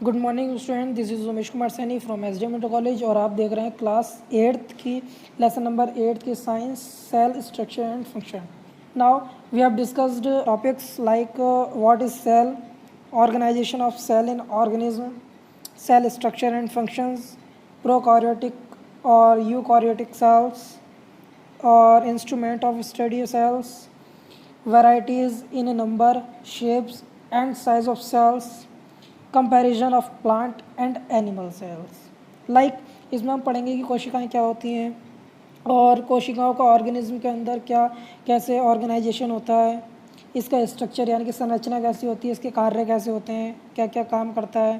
Good morning student, this is Umesh Kumar Saini from S D M inter college और आप देख रहे हैं क्लास 8th की लेसन नंबर 8 की science cell structure and function. Now we have discussed topics like what is cell, organisation of cell in organism, cell structure and functions, prokaryotic और eukaryotic cells और instrument of study cells, varieties in number, shapes and size of cells, comparison of plant and animal cells. Like इसमें हम पढ़ेंगे कि कोशिकाएं क्या होती हैं और कोशिकाओं का ऑर्गेनिज्म के अंदर क्या कैसे ऑर्गेनाइजेशन होता है, इसका स्ट्रक्चर यानी कि संरचना कैसी होती है, इसके कार्य कैसे होते हैं, क्या क्या काम करता है,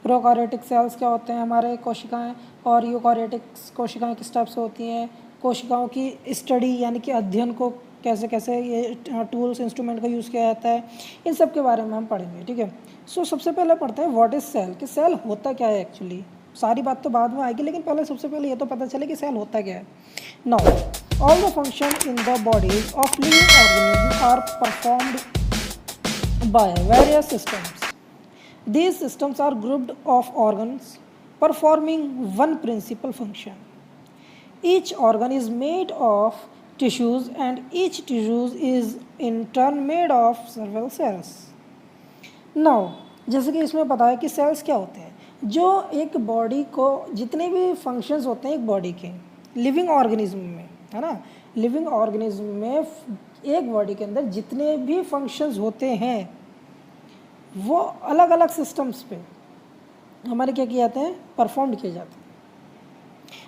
प्रोकैरियोटिक सेल्स क्या होते हैं हमारे कोशिकाएं और यूकैरियोटिक कोशिकाएं किस टाइप से होती हैं, कोशिकाओं की स्टडी यानी कि अध्ययन को कैसे कैसे ये टूल्स इंस्ट्रूमेंट का यूज़ किया जाता है, इन सब के बारे में हम पढ़ेंगे। ठीक है, सो सबसे पहले पढ़ते हैं व्हाट इज़ सेल, कि सेल होता क्या है एक्चुअली। सारी बात तो बाद में आएगी, लेकिन पहले सबसे पहले ये तो पता चले कि सेल होता क्या है। Now all the function in the bodies of living organism are performed by various systems. These systems are grouped of organs performing one principal function. Each organ is made of tissues and each tissue is in turn made of several cells. Now, जैसे कि इसमें पता है कि sales क्या होते हैं, जो एक बॉडी को जितने भी फंक्शंस होते हैं एक बॉडी के लिविंग ऑर्गेनिज्म में, है ना, लिविंग ऑर्गेनिज्म में एक बॉडी के अंदर जितने भी फंक्शंस होते हैं वो अलग अलग सिस्टम्स पे हमारे क्या किए जाते हैं, परफॉर्म किए जाते हैं।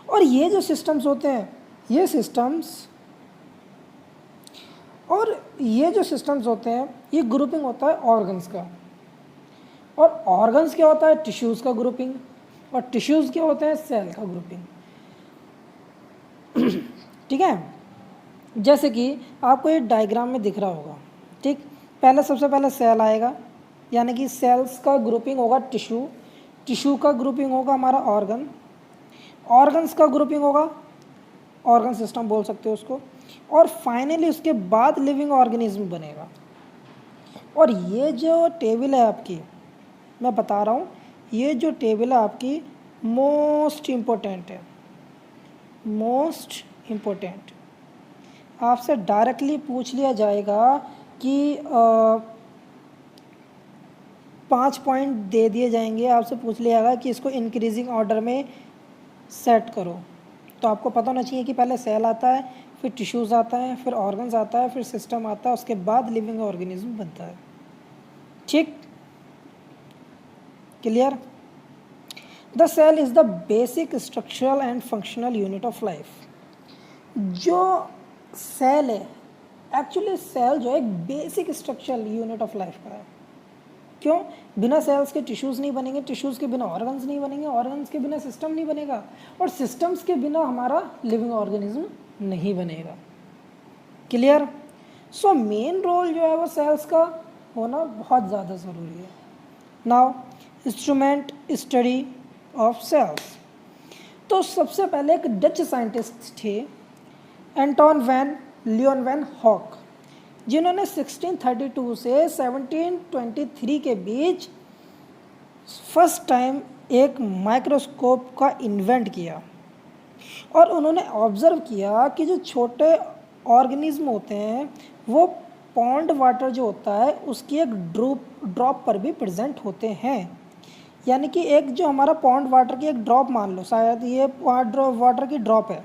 और ये जो सिस्टम्स होते हैं ये सिस्टम्स होते हैं, ये ग्रुपिंग होता है ऑर्गन्स का, और ऑर्गन्स क्या होता है, टिश्यूज़ का ग्रुपिंग, और टिश्यूज़ क्या होते हैं, सेल का ग्रुपिंग। ठीक है, जैसे कि आपको ये डायग्राम में दिख रहा होगा। ठीक, पहले सबसे पहले सेल आएगा, यानी कि सेल्स का ग्रुपिंग होगा टिश्यू, टिश्यू का ग्रुपिंग होगा हमारा ऑर्गन, ऑर्गन्स का ग्रुपिंग होगा ऑर्गन सिस्टम बोल सकते हो उसको, और फाइनली उसके बाद लिविंग ऑर्गेनिज्म बनेगा। और ये जो टेबल है आपकी, मैं बता रहा हूँ, ये जो टेबल है आपकी मोस्ट इम्पोर्टेंट है, मोस्ट इम्पोर्टेंट। आपसे डायरेक्टली पूछ लिया जाएगा कि 5 पॉइंट दे दिए जाएंगे, आपसे पूछ लिया जाएगा कि इसको इंक्रीजिंग ऑर्डर में सेट करो। तो आपको पता होना चाहिए कि पहले सेल आता है, फिर टिश्यूज़ आता है, फिर ऑर्गन्स आता है, फिर सिस्टम आता है, उसके बाद लिविंग ऑर्गेनिज्म बनता है। ठीक, clear. The cell is the basic structural and functional unit of life. जो सेल है एक्चुअली, सेल जो है एक basic structural unit of life का है। क्यों? बिना सेल्स के टिश्यूज़ नहीं बनेंगे, टिश्यूज़ के बिना ऑर्गन्स नहीं बनेंगे, ऑर्गन्स के बिना सिस्टम नहीं बनेगा, और सिस्टम्स के बिना हमारा लिविंग ऑर्गेनिज्म नहीं बनेगा। क्लियर। सो मेन रोल जो है वो सेल्स का होना बहुत ज़्यादा ज़रूरी है। Now instrument study of cells. तो सबसे पहले एक डच साइंटिस्ट थे, एंटोन वैन लियोन हॉक, जिन्होंने 1632 से 1723 के बीच फर्स्ट टाइम एक माइक्रोस्कोप का इन्वेंट किया, और उन्होंने ऑब्ज़र्व किया कि जो छोटे ऑर्गेनिज्म होते हैं वो पॉन्ड वाटर जो होता है उसकी एक ड्रॉप पर भी प्रेजेंट होते हैं। यानी कि एक जो हमारा पॉन्ड वाटर की एक ड्रॉप मान लो, शायद ये वाटर की ड्रॉप है,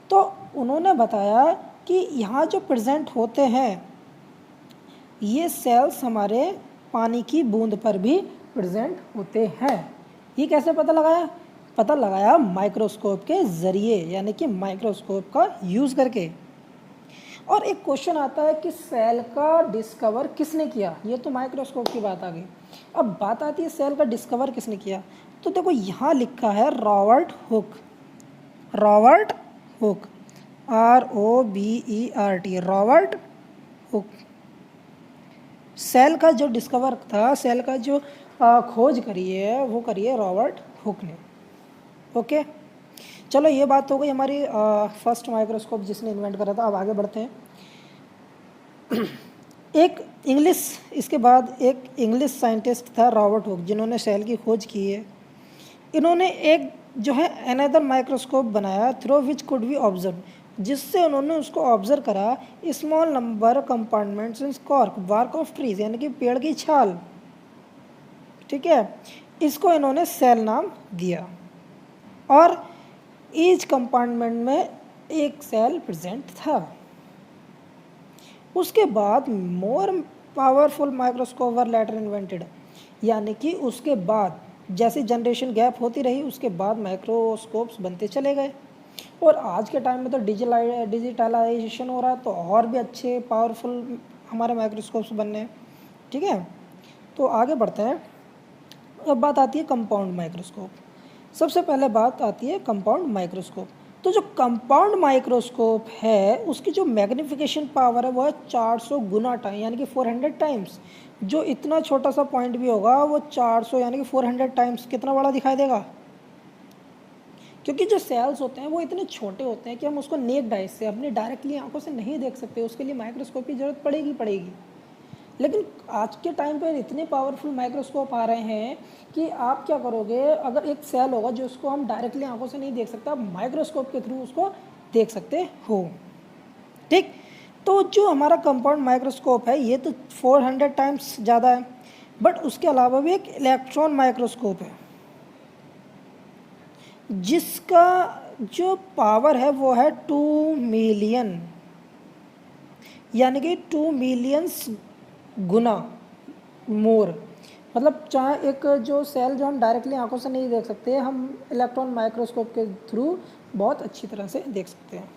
तो उन्होंने बताया कि यहाँ जो प्रेजेंट होते हैं ये सेल्स हमारे पानी की बूंद पर भी प्रेजेंट होते हैं। ये कैसे पता लगाया? पता लगाया माइक्रोस्कोप के ज़रिए, यानी कि माइक्रोस्कोप का यूज़ करके। और एक क्वेश्चन आता है कि सेल का डिस्कवर किसने किया? ये तो माइक्रोस्कोप की बात आ गई, अब बात आती है सेल का डिस्कवर किसने किया। तो देखो यहाँ लिखा है Robert Hooke, Robert Hooke, ROBERT, Robert Hooke. Cell का जो डिस्कवर था, सेल का जो खोज करी है वो करी है रॉबर्ट हुक ने। ओके, चलो ये बात हो गई हमारी फर्स्ट माइक्रोस्कोप जिसने इन्वेंट करा था। अब आगे बढ़ते हैं। एक इंग्लिश, इसके बाद एक इंग्लिश साइंटिस्ट था रॉबर्ट हुक, जिन्होंने सेल की खोज की है। इन्होंने एक जो है अनदर माइक्रोस्कोप बनाया through which could be observe, जिससे उन्होंने उसको ऑब्जर्व करा small number compartments in cork bark of trees, यानी कि पेड़ की छाल, ठीक है। इसको इन्होंने सेल नाम दिया और ईच कंपार्टमेंट में एक सेल प्रेजेंट था। उसके बाद more powerful microscope were later invented, यानी कि उसके बाद जैसे जनरेशन गैप होती रही उसके बाद माइक्रोस्कोप्स बनते चले गए। और आज के टाइम में तो डिजिटलाइजेशन हो रहा है, तो और भी अच्छे पावरफुल हमारे माइक्रोस्कोप्स बनने हैं, ठीक है। तो आगे बढ़ते हैं। अब बात आती है कंपाउंड माइक्रोस्कोप। सबसे पहले बात आती है कंपाउंड माइक्रोस्कोप। तो जो कंपाउंड माइक्रोस्कोप है उसकी जो मैग्नीफिकेशन पावर है वो है 400 गुना टाइम, यानी कि 400 टाइम्स। जो इतना छोटा सा पॉइंट भी होगा वो 400 यानी कि 400 टाइम्स कितना बड़ा दिखाई देगा, क्योंकि जो सेल्स होते हैं वो इतने छोटे होते हैं कि हम उसको नेक्ड आई से अपनी डायरेक्टली आंखों से नहीं देख सकते, उसके लिए माइक्रोस्कोप की ज़रूरत पड़ेगी। लेकिन आज के टाइम पर इतने पावरफुल माइक्रोस्कोप आ रहे हैं कि आप क्या करोगे, अगर एक सेल होगा जो उसको हम डायरेक्टली आंखों से नहीं देख सकते, आप माइक्रोस्कोप के थ्रू उसको देख सकते हो, ठीक। तो जो हमारा कंपाउंड माइक्रोस्कोप है ये तो 400 टाइम्स ज़्यादा है, बट उसके अलावा भी एक इलेक्ट्रॉन माइक्रोस्कोप है जिसका जो पावर है वो है 2 मिलियन, यानी कि 2 मिलियंस गुना मोर। मतलब चाहे एक जो सेल जो हम डायरेक्टली आंखों से नहीं देख सकते, हम इलेक्ट्रॉन माइक्रोस्कोप के थ्रू बहुत अच्छी तरह से देख सकते हैं।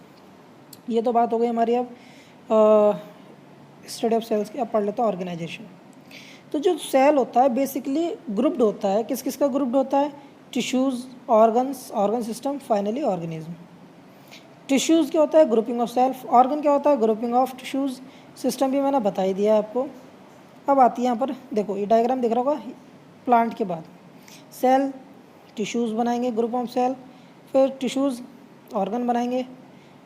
ये तो बात हो गई हमारी अब स्टडी ऑफ सेल्स की। अब पढ़ लेते हैं ऑर्गेनाइजेशन। तो जो सेल होता है बेसिकली ग्रुप्ड होता है, किस किस का ग्रुप्ड होता है, tissues, organs, organ system, finally organism. Tissues क्या होता है, ग्रुपिंग ऑफ सेल्फ। ऑर्गन क्या होता है, ग्रुपिंग ऑफ टिश्यूज़। सिस्टम भी मैंने बता ही दिया है आपको। अब आती है यहाँ पर, देखो ये डायग्राम दिख रहा होगा, प्लांट के बाद सेल टिश्यूज़ बनाएंगे, ग्रुप ऑफ सेल, फिर टिश्यूज़ ऑर्गन बनाएंगे,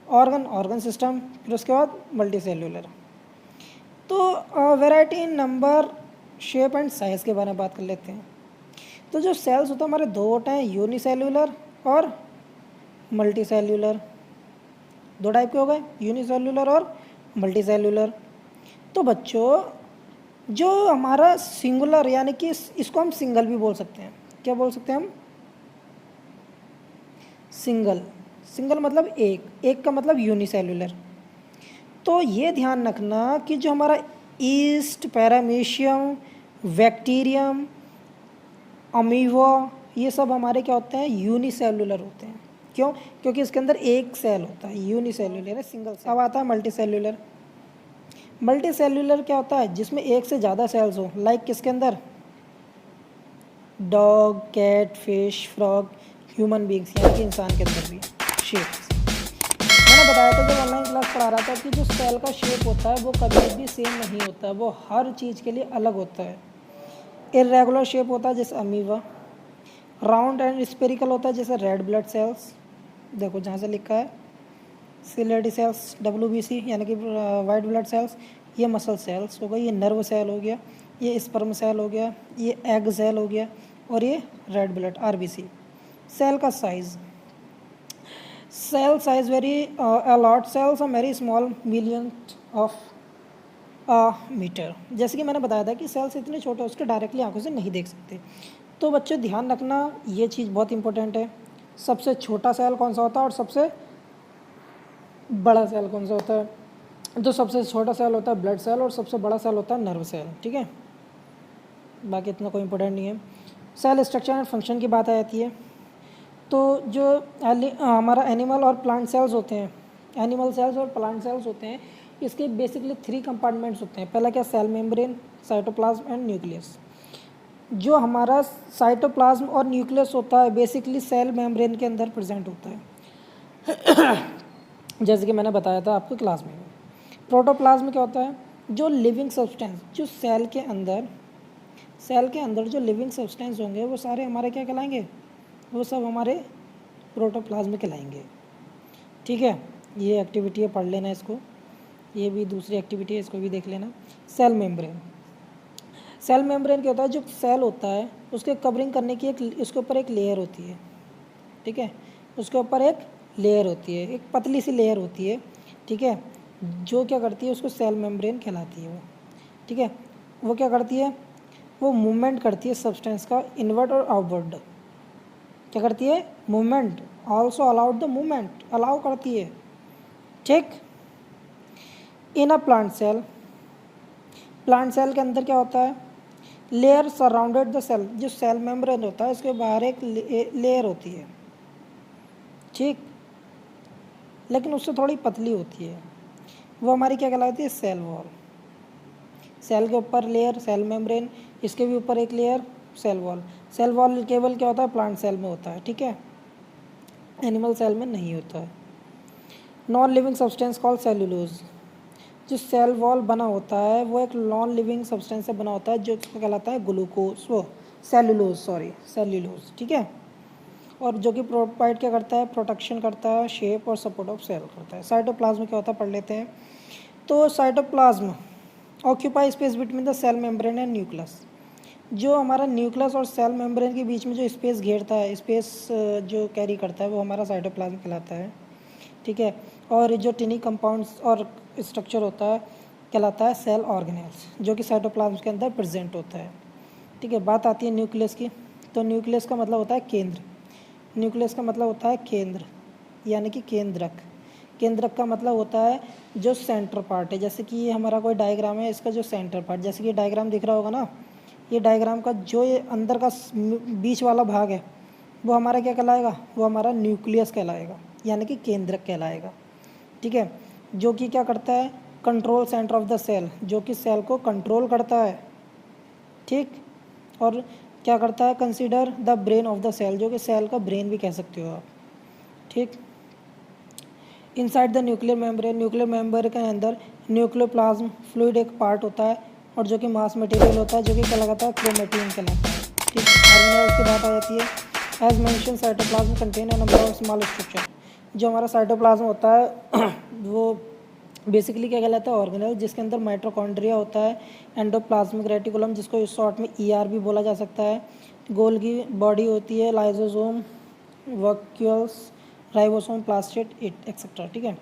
ऑर्गन ऑर्गन सिस्टम, फिर उसके बाद मल्टी सेल्यूलर। तो variety in number, shape and size के बारे में बात कर लेते हैं। तो जो सेल्स होते हैं हमारे दो होते हैं, यूनिसेल्यूलर और मल्टी सेल्यूलर। दो टाइप के हो गए, यूनिसेल्यूलर और मल्टी सेल्यूलर। तो बच्चों जो हमारा सिंगुलर, यानी कि इसको हम सिंगल भी बोल सकते हैं। क्या बोल सकते हैं हम, सिंगल। सिंगल मतलब एक का मतलब यूनिसेल्यूलर। तो ये ध्यान रखना कि जो हमारा ईस्ट, पैरामीशियम, बैक्टीरियम, अमीबा, ये सब हमारे क्या होते हैं, यूनिसेल्यूलर होते हैं। क्यों, क्योंकि इसके अंदर एक सेल होता है, यूनिसेल्यूलर है, सिंगल सेल। अब आता है मल्टी सेल्यूलर। मल्टी सेल्यूलर क्या होता है, जिसमें एक से ज़्यादा सेल्स हो, लाइक किसके अंदर, dog, cat, fish, frog, human beings, यानी कि इंसान के अंदर भी शेप्स। मैंने बताया था जब ऑनलाइन क्लास पढ़ा रहा था कि जो सेल का शेप होता है वो कभी भी सेम नहीं होता, वो हर चीज़ के लिए अलग होता है। इरेगुलर शेप होता है जैसे अमीबा, राउंड एंड स्पेरिकल होता है जैसे रेड ब्लड सेल्स, देखो जहाँ से लिखा है सिलेटी सेल्स, WBC यानी कि वाइट ब्लड सेल्स, ये मसल सेल्स हो गई, ये नर्व सेल हो गया, ये स्पर्म सेल हो गया, ये एग सेल हो गया, और ये रेड ब्लड RBC। सेल का size, cell size very a lot, cells are very small, million of metre. जैसे कि मैंने बताया था कि सेल्स इतने छोटे उसके डायरेक्टली आंखों से नहीं देख सकते। तो बच्चे ध्यान रखना ये चीज़ बहुत इंपॉर्टेंट है, सबसे छोटा सेल कौन सा होता है और सबसे बड़ा सेल कौन सा होता है। तो सबसे छोटा सेल होता है ब्लड सेल और सबसे बड़ा सेल होता है नर्व सेल, ठीक है। बाकी इतना कोई इंपॉर्टेंट नहीं है। सेल स्ट्रक्चर एंड फंक्शन की बात आ जाती है। तो जो हमारा एनिमल और प्लांट सेल्स होते हैं, एनिमल सेल्स और प्लांट सेल्स होते हैं, इसके बेसिकली 3 कंपार्टमेंट्स होते हैं। पहला क्या, cell membrane, cytoplasm and nucleus. जो हमारा साइटोप्लाज्म और न्यूक्लियस होता है बेसिकली सेल मेम्ब्रेन के अंदर प्रेजेंट होता है जैसे कि मैंने बताया था आपको क्लास में। प्रोटोप्लाज्म क्या होता है, जो लिविंग सब्सटेंस, जो सेल के अंदर जो लिविंग सब्सटेंस होंगे वो सारे हमारे क्या कहलाएंगे, वो सब हमारे प्रोटोप्लाज्म कहलाएंगे, ठीक है। ये एक्टिविटी है, पढ़ लेना इसको, ये भी दूसरी एक्टिविटी है, इसको भी देख लेना। सेल मेम्ब्रेन, सेल मेम्ब्रेन क्या होता है, जो सेल होता है उसके कवरिंग करने की उसके ऊपर एक लेयर होती है, ठीक है, उसके ऊपर एक लेयर होती है, एक पतली सी लेयर होती है, ठीक है, जो क्या करती है उसको सेल मेम्ब्रेन कहलाती है वो, ठीक है। वो क्या करती है, वो मूवमेंट करती है सब्सटेंस का इनवर्ट और आउटवर्ड, क्या करती है, movement, also allowed the movement, allow करती है, ठीक। In a plant cell, plant cell के अंदर क्या होता है, लेयर सराउंडेड द सेल, जो सेल मेम्ब्रेन होता है उसके बाहर एक लेयर होती है, ठीक, लेकिन उससे थोड़ी पतली होती है, वो हमारी क्या कहलाती है, सेल वॉल। सेल के ऊपर लेयर सेल मेम्ब्रेन, इसके भी ऊपर एक layer cell wall. Cell wall केवल क्या होता है, प्लांट सेल में होता है, ठीक है, एनिमल सेल में नहीं होता है। Non living substance called cellulose, जो सेल वॉल बना होता है वो एक नॉन लिविंग सब्सटेंस से बना होता है, जो इसको कहलाता है ग्लूकोज, वो सेल्यूलोज, सॉरी सेल्यूलोज, ठीक है, और जो कि प्रोवाइड क्या करता है, प्रोटेक्शन करता है, शेप और सपोर्ट ऑफ सेल करता है। साइटोप्लाज्म क्या होता है, पढ़ लेते हैं। तो cytoplasm occupy space between the cell membrane and nucleus, जो हमारा न्यूक्लियस और सेल मेम्ब्रेन के बीच में जो स्पेस घेरता है, स्पेस जो कैरी करता है वो हमारा साइटोप्लाज्म कहलाता है, ठीक है। और जो टिनी कंपाउंड्स और स्ट्रक्चर होता है कहलाता है सेल ऑर्गेनेल्स, जो कि साइटोप्लाज्म के अंदर प्रेजेंट होता है, ठीक है। बात आती है न्यूक्लियस की, तो न्यूक्लियस का मतलब होता है केंद्र, न्यूक्लियस का मतलब होता है केंद्र, यानी कि केंद्रक। केंद्रक का मतलब होता है जो सेंटर पार्ट है, जैसे कि ये हमारा कोई डायग्राम है, इसका जो सेंटर पार्ट, जैसे कि डायग्राम दिख रहा होगा ना, ये डायग्राम का जो ये अंदर का बीच वाला भाग है वो हमारा क्या कहलाएगा, वो हमारा न्यूक्लियस कहलाएगा, यानी कि केंद्रक कहलाएगा, ठीक है। जो कि क्या करता है, control centre of the cell, जो कि सेल को कंट्रोल करता है, ठीक, और क्या करता है, consider the brain of the cell, जो कि सेल का ब्रेन भी कह सकते हो आप, ठीक। Inside the nuclear membrane, nuclear membrane के अंदर न्यूक्लियोप्लाज्म फ्लूइड एक पार्ट होता है, और जो कि मास मटेरियल होता है, जो कि क्या लगाता है, क्रोमेटिन कहलाता है, ठीक। ऑर्गेनेल्स की बात आ जाती है। As mention cytoplasm contain a number of small structure, जो हमारा साइटोप्लाज्म होता है वो बेसिकली क्या कहलाता है, ऑर्गेनेल, जिसके अंदर माइटोकॉन्ड्रिया होता है, एंडोप्लाज्मिक रेटिकुलम, जिसको इस शॉर्ट में ईआर भी बोला जा सकता है, गोल्गी बॉडी होती है, lysosome, vacuoles, ribosome, plastid, et cetera, ठीक है।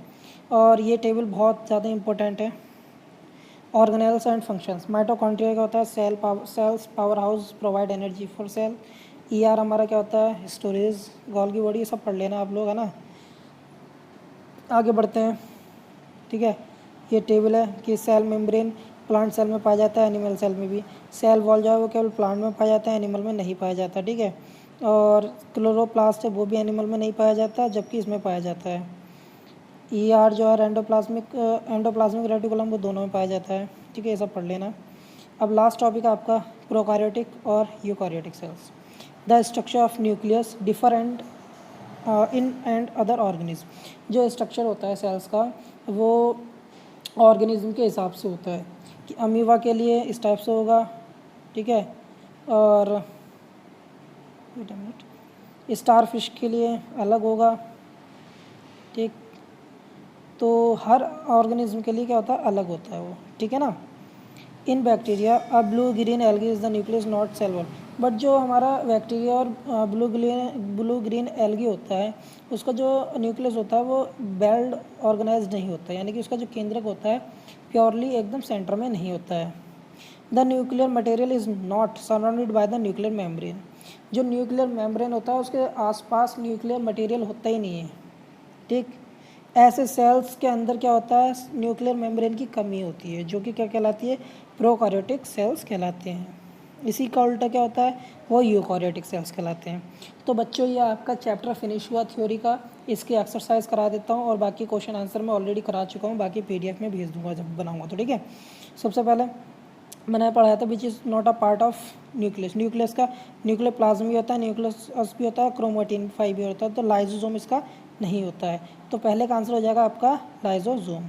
और ये टेबल बहुत ज़्यादा इंपॉर्टेंट है। ऑर्गेनेल्स एंड फंक्शंस, माइटोकॉन्ड्रिया क्या होता है, cells power house, provide energy for cell. ER हमारा क्या होता है, स्टोरेज, गोल्गी बॉडी, ये सब पढ़ लेना आप लोग, है ना। आगे बढ़ते हैं, ठीक है। ये टेबल है कि सेल मेम्ब्रेन प्लांट सेल में पाया जाता है, एनिमल सेल में भी। सेल वॉल जो है वो केवल प्लांट में पाया जाता है, एनिमल में नहीं पाया जाता, ठीक है। और क्लोरोप्लास्ट है वो भी एनिमल में नहीं पाया जाता, जबकि इसमें पाया जाता है। ईआर जो है एंडोप्लाज्मिक रेटिकुलम, वो दोनों में पाया जाता है, ठीक है, ये सब पढ़ लेना। अब लास्ट टॉपिक है आपका प्रोकैरियोटिक और eukaryotic sales. The structure of nucleus differ and in and other organism, जो स्ट्रक्चर होता है सेल्स का वो ऑर्गेनिज्म के हिसाब से होता है, कि अमीबा के लिए इस टाइप से होगा, ठीक है, और स्टार फिश के लिए अलग होगा, ठीक। तो हर ऑर्गेनिज्म के लिए क्या होता है, अलग होता है वो, ठीक है ना। In bacteria a blue green algae is the nucleus not cell wall, but जो हमारा बैक्टीरिया और ब्लू ग्रीन एल्गी होता है उसका जो न्यूक्लियस होता है वो वेल्ड ऑर्गेनाइज्ड नहीं होता है, यानी कि उसका जो केंद्रक होता है प्योरली एकदम सेंटर में नहीं होता है। The nuclear material is not surrounded by the nuclear membrane, जो न्यूक्लियर मेम्ब्रेन होता है उसके आसपास न्यूक्लियर मटेरियल होता ही नहीं है, ठीक। ऐसे सेल्स के अंदर क्या होता है, न्यूक्लियर मेम्ब्रेन की कमी होती है, जो कि क्या कहलाती है, प्रोकैरियोटिक सेल्स कहलाते हैं। इसी का उल्टा क्या होता है, वो यूकैरियोटिक सेल्स कहलाते हैं। तो बच्चों ये आपका चैप्टर फिनिश हुआ थ्योरी का, इसकी एक्सरसाइज करा देता हूँ और बाकी क्वेश्चन आंसर मैं ऑलरेडी करा चुका हूँ, बाकी पीडीएफ में भेज दूंगा जब बनाऊंगा तो, ठीक है। सबसे पहले मैंने पढ़ाया था which is not a part of nucleus, nucleus का न्यूक्लियर प्लाज्म भी होता है, न्यूक्लियस भी होता है, क्रोमेटिन 5 भी होता है, तो लाइजोसोम इसका नहीं होता है। तो पहले का आंसर हो जाएगा आपका लाइजोसोम।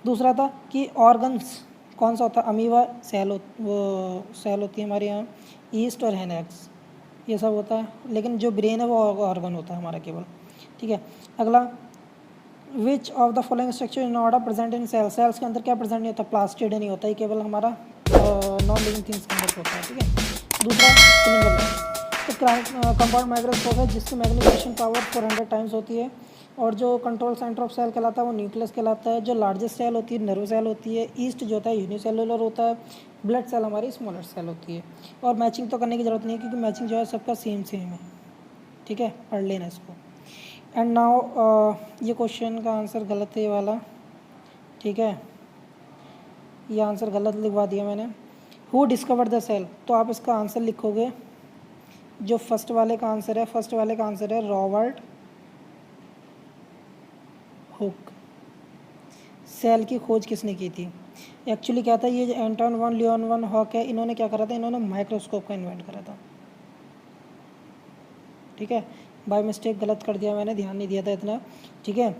दूसरा था कि ऑर्गन्स कौन सा होता है, अमीबा सेल वो सेल होती है हमारे यहाँ, ईस्ट और हेनेक्स ये सब होता है, लेकिन जो ब्रेन है वो ऑर्गन होता है हमारा केवल, ठीक है। अगला which of the following structure in order present in cells, cells के अंदर क्या प्रेजेंट नहीं होता, प्लास्टिड नहीं होता, ये केवल हमारा नॉन लिविंग थिंग्स के अंदर होता है, ठीक है। दूसरा सिलिंडर तो कंपाउंड माइक्रोस्कोप है जिसकी मैग्नीफिकेशन पावर 400 टाइम्स होती है, और जो कंट्रोल सेंटर ऑफ सेल कहलाता है वो न्यूक्लियस कहलाता है। जो लार्जेस्ट सेल होती है नर्व सेल होती है, ईस्ट जो होता है यूनिसेलुलर होता है, ब्लड सेल हमारी स्मॉलर सेल होती है। और मैचिंग तो करने की ज़रूरत नहीं है क्योंकि मैचिंग जो है सबका सेम है, ठीक है, पढ़ लेना इसको। एंड नाउ ये क्वेश्चन का आंसर गलत है ये वाला, ठीक है, ये आंसर गलत लिखवा दिया मैंने। हु डिस्कवर्ड द सेल, तो आप इसका आंसर लिखोगे जो फर्स्ट वाले का आंसर है, फर्स्ट वाले का आंसर है रॉबर्ट हुक। सेल की खोज किसने की थी? एक्चुअली क्या था, ये जो Anton van Leeuwen van Hoek है, इन्होंने क्या करा था, इन्होंने माइक्रोस्कोप का इन्वेंट करा था, ठीक है। बाय मिस्टेक गलत कर दिया मैंने, ध्यान नहीं दिया था इतना, ठीक है।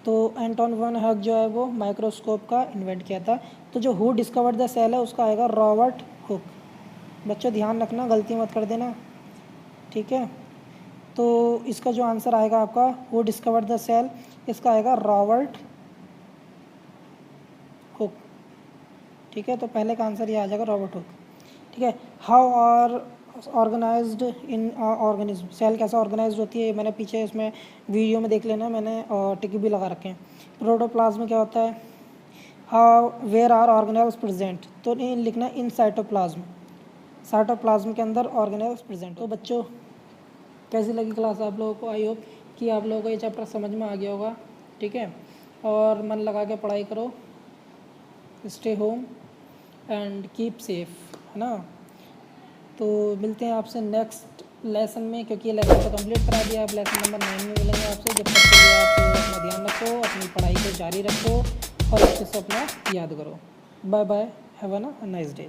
तो एंटोन वन हॉक जो है वो माइक्रोस्कोप का इन्वेंट किया था। तो जो हु डिस्कवर्ड द सेल है उसका आएगा रॉबर्ट हुक। बच्चों ध्यान रखना, गलती मत कर देना, ठीक है। तो इसका जो आंसर आएगा आपका हु डिस्कवर्ड द सेल, इसका आएगा रॉबर्ट हुक, ठीक है। तो पहले का आंसर ये आ जाएगा रॉबर्ट हुक, ठीक है। How are organized in organism, cell कैसा ऑर्गेनाइज्ड होती है, मैंने पीछे इसमें वीडियो में देख लेना, मैंने टिक भी लगा रखे हैं। प्रोटोप्लाज्म में क्या होता है, how where are organelles present, तो नहीं लिखना इन साइटोप्लाज्म, साइटोप्लाज्म के अंदर ऑर्गेनेल्स प्रेजेंट। तो बच्चों कैसी लगी क्लास आप लोगों को? आई होप कि आप लोगों को ये चैप्टर समझ में आ गया होगा, ठीक है। और मन लगा के पढ़ाई करो, stay home and keep safe, है ना। तो मिलते हैं आपसे नेक्स्ट लेसन में, क्योंकि ये लेसन तो कंप्लीट करा दिया, अब लेसन नंबर 9 में मिलेंगे आपसे। जब तक के लिए आप अपना ध्यान रखो, अपनी पढ़ाई को जारी रखो और अच्छे से अपना याद करो। Bye bye, have a nice day.